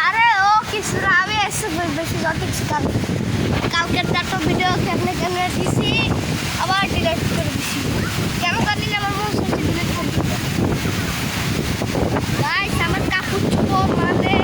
আরে ও কিছু না, আমি এসে বেশি কিছু কালকে একটা ভিডিও কেমনে কেমনে দিছি, আবার ডিলেট করে দিছি। কেন জানি না, আমার মনে হচ্ছে ডিলেট করে দিতে। গাইস, আমার কাপড় চোপড় মানে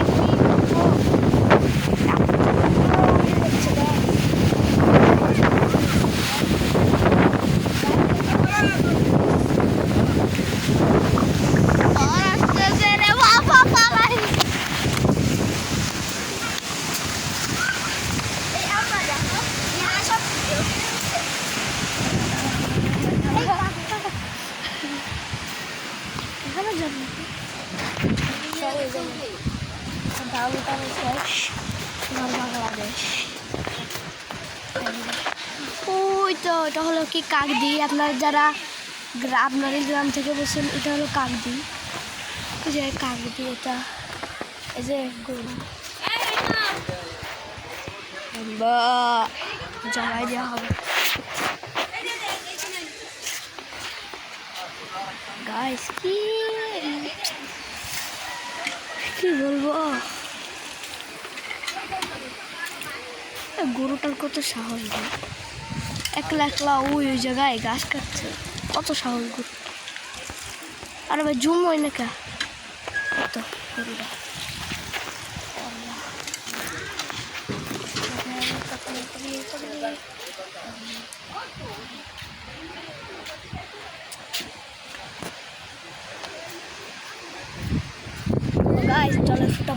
বাংলাদেশ। ওই তো এটা হলো কি কাকদি। আপনার যারা আপনার এই গ্রাম থেকে বলছেন, এটা হলো কাকদি। এই যে কাকদি, এটা এই যে গরু জমাই দেওয়া হবে। গাইস কি বলবো, গরুটার কত সাহস ভাই, একলা একলা ওই জায়গায় গাছ কাটছে, কত সাহস গরু। আরে ভাই জুম হয় না কে, গরুটা